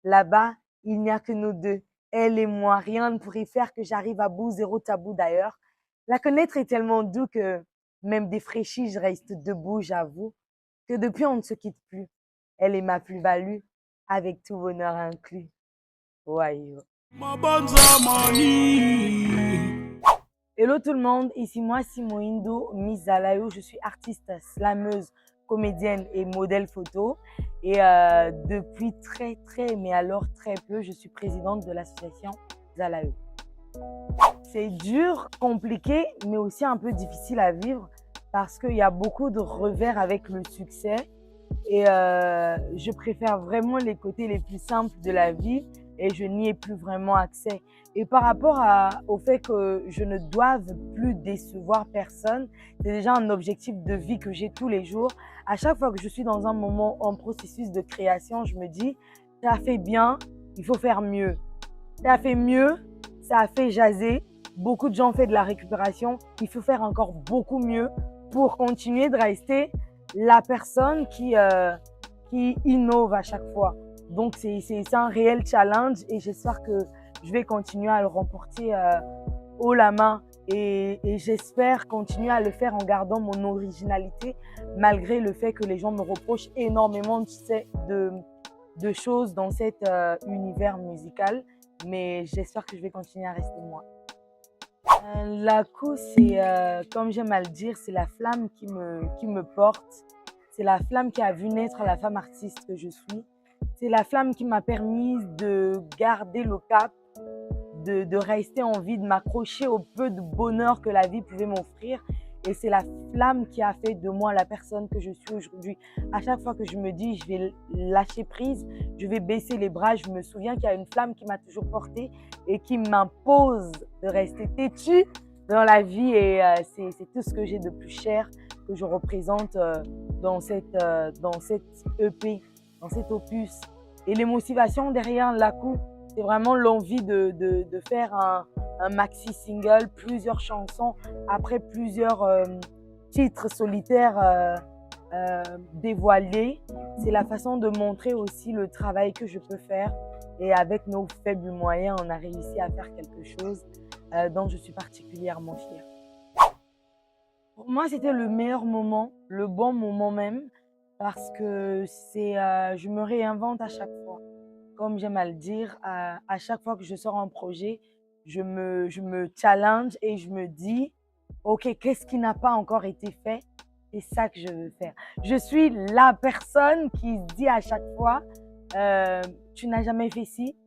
Là-bas, il n'y a que nous deux, elle et moi. Rien ne pourrait faire que j'arrive à bout, zéro tabou d'ailleurs. La connaître est tellement doux que même défraîchie, je reste debout, j'avoue. Que depuis, on ne se quitte plus. Elle est ma plus-value, avec tout bonheur inclus. Ouais. Hello tout le monde, ici moi Simoindo Mizalayo, je suis artiste, slameuse, comédienne et modèle photo. Et depuis mais alors très peu, je suis présidente de l'association Zalayo. C'est dur, compliqué, mais aussi un peu difficile à vivre parce qu'il y a beaucoup de revers avec le succès. Et je préfère vraiment les côtés les plus simples de la vie et je n'y ai plus vraiment accès. Et par rapport au fait que je ne doive plus décevoir personne, c'est déjà un objectif de vie que j'ai tous les jours. À chaque fois que je suis dans un moment en processus de création, je me dis, ça a fait bien, il faut faire mieux. Ça a fait mieux, ça a fait jaser. Beaucoup de gens ont fait de la récupération. Il faut faire encore beaucoup mieux pour continuer de rester la personne qui innove à chaque fois. Donc, c'est un réel challenge et j'espère que je vais continuer à le remporter haut la main et j'espère continuer à le faire en gardant mon originalité malgré le fait que les gens me reprochent énormément de choses dans cet univers musical. Mais j'espère que je vais continuer à rester moi. Lakou, c'est, comme j'aime à le dire, c'est la flamme qui me porte. C'est la flamme qui a vu naître la femme artiste que je suis. C'est la flamme qui m'a permis de garder le cap, de rester en vie, de m'accrocher au peu de bonheur que la vie pouvait m'offrir. Et c'est la flamme qui a fait de moi la personne que je suis aujourd'hui. À chaque fois que je me dis, je vais lâcher prise, je vais baisser les bras, je me souviens qu'il y a une flamme qui m'a toujours portée et qui m'impose de rester têtue dans la vie. Et c'est tout ce que j'ai de plus cher que je représente dans cette EP, dans cet opus. Et les motivations derrière Lakou, c'est vraiment l'envie de faire un maxi single, plusieurs chansons, après plusieurs titres solitaires dévoilés. C'est la façon de montrer aussi le travail que je peux faire. Et avec nos faibles moyens, on a réussi à faire quelque chose dont je suis particulièrement fière. Pour moi, c'était le meilleur moment, le bon moment même, parce que je me réinvente à chaque fois. Comme j'aime à le dire, à chaque fois que je sors un projet, je me challenge et je me dis, OK, qu'est-ce qui n'a pas encore été fait? C'est ça que je veux faire. Je suis la personne qui se dit à chaque fois, tu n'as jamais fait ci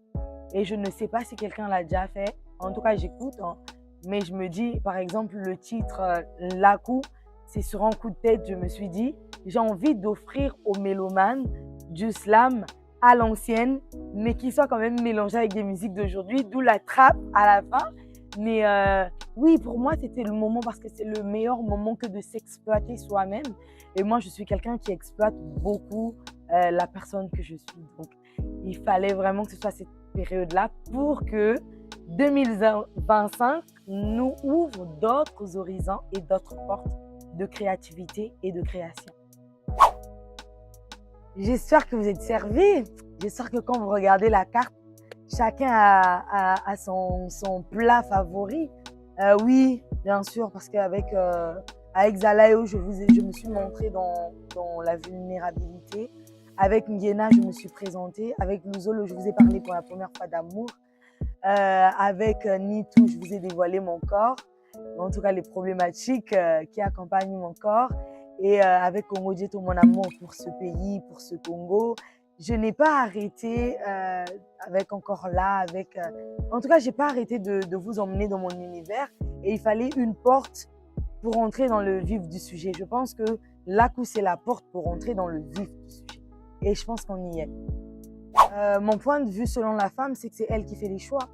et je ne sais pas si quelqu'un l'a déjà fait. En tout cas, j'écoute, hein. Mais je me dis, par exemple, le titre Lakou, c'est sur un coup de tête, je me suis dit, j'ai envie d'offrir aux mélomanes du slam à l'ancienne, mais qui soit quand même mélangé avec des musiques d'aujourd'hui, d'où la trappe à la fin. Mais oui, pour moi, c'était le moment parce que c'est le meilleur moment que de s'exploiter soi-même. Et moi, je suis quelqu'un qui exploite beaucoup la personne que je suis. Donc, il fallait vraiment que ce soit cette période-là pour que 2025 nous ouvre d'autres horizons et d'autres portes de créativité et de création. J'espère que vous êtes servis. J'espère que quand vous regardez la carte, chacun a son plat favori. Oui, bien sûr, parce qu'avec Zalayo, je me suis montrée dans la vulnérabilité. Avec Nguena, je me suis présentée. Avec Luzolo, je vous ai parlé pour la première fois d'amour. Avec Nitou, je vous ai dévoilé mon corps, en tout cas les problématiques qui accompagnent mon corps. Et avec Congo Dieto, mon amour pour ce pays, pour ce Congo, je n'ai pas arrêté avec encore là, en tout cas, j'ai pas arrêté de vous emmener dans mon univers. Et il fallait une porte pour entrer dans le vif du sujet. Je pense que Lakou, c'est la porte pour entrer dans le vif du sujet. Et je pense qu'on y est. Mon point de vue selon la femme, c'est que c'est elle qui fait les choix.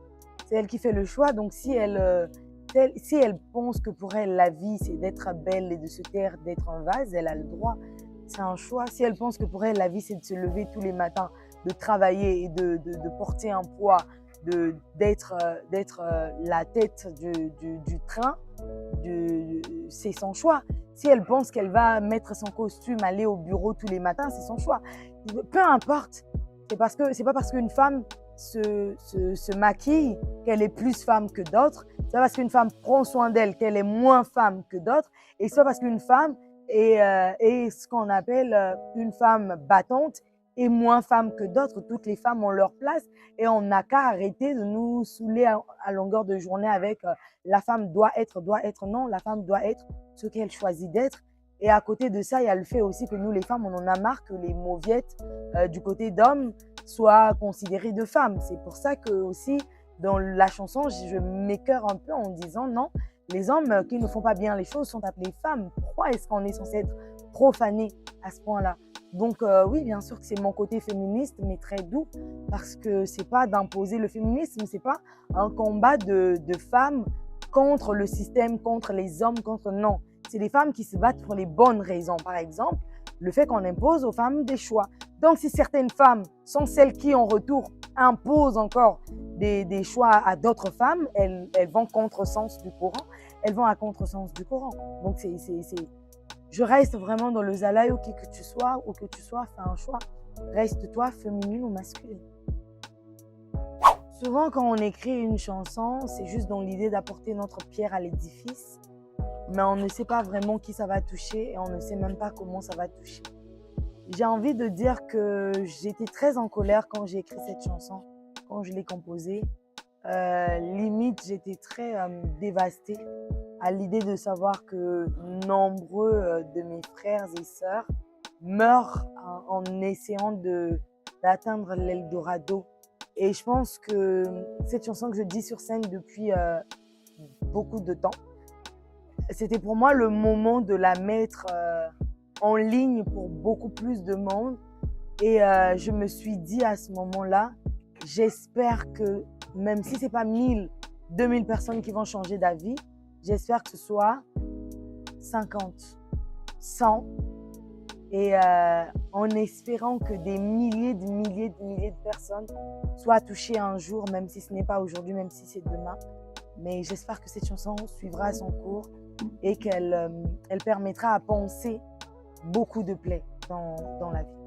C'est elle qui fait le choix. Donc, si elle pense que pour elle, la vie, c'est d'être belle et de se taire, d'être un vase, elle a le droit. C'est un choix. Si elle pense que pour elle, la vie, c'est de se lever tous les matins, de travailler et de porter un poids, d'être la tête du train, c'est son choix. Si elle pense qu'elle va mettre son costume, aller au bureau tous les matins, c'est son choix. Peu importe. C'est pas parce qu'une femme se maquille qu'elle est plus femme que d'autres. C'est pas parce qu'une femme prend soin d'elle qu'elle est moins femme que d'autres. Et c'est pas parce qu'une femme est ce qu'on appelle une femme battante et moins femme que d'autres. Toutes les femmes ont leur place et on n'a qu'à arrêter de nous saouler à longueur de journée avec la femme doit être. Non, la femme doit être ce qu'elle choisit d'être. Et à côté de ça, il y a le fait aussi que nous, les femmes, on en a marre que les mauviettes du côté d'hommes soient considérées de femmes. C'est pour ça que aussi, dans la chanson, je m'écœure un peu en disant non, les hommes qui ne font pas bien les choses sont appelés femmes. Pourquoi est-ce qu'on est censé être profané à ce point-là? Donc oui, bien sûr que c'est mon côté féministe, mais très doux, parce que c'est pas d'imposer le féminisme, c'est pas un combat de femmes contre le système, contre les hommes, contre non. C'est les femmes qui se battent pour les bonnes raisons. Par exemple, le fait qu'on impose aux femmes des choix. Donc, si certaines femmes sont celles qui, en retour, imposent encore des choix à d'autres femmes, elles vont contresens du courant. Elles vont à contresens du courant. Donc, je reste vraiment dans le zalaï, où que tu sois, fais un choix. Reste-toi féminine ou masculine. Souvent, quand on écrit une chanson, c'est juste dans l'idée d'apporter notre pierre à l'édifice. Mais on ne sait pas vraiment qui ça va toucher et on ne sait même pas comment ça va toucher. J'ai envie de dire que j'étais très en colère quand j'ai écrit cette chanson, quand je l'ai composée. Limite, j'étais très dévastée à l'idée de savoir que nombreux de mes frères et sœurs meurent en essayant d'atteindre l'Eldorado. Et je pense que cette chanson que je dis sur scène depuis beaucoup de temps, c'était pour moi le moment de la mettre en ligne pour beaucoup plus de monde. Et je me suis dit à ce moment-là, j'espère que même si ce n'est pas 1000, 2000 personnes qui vont changer d'avis, j'espère que ce soit 50, 100. Et en espérant que des milliers de personnes soient touchées un jour, même si ce n'est pas aujourd'hui, même si c'est demain. Mais j'espère que cette chanson suivra son cours et qu'elle permettra à penser beaucoup de plaies dans la vie.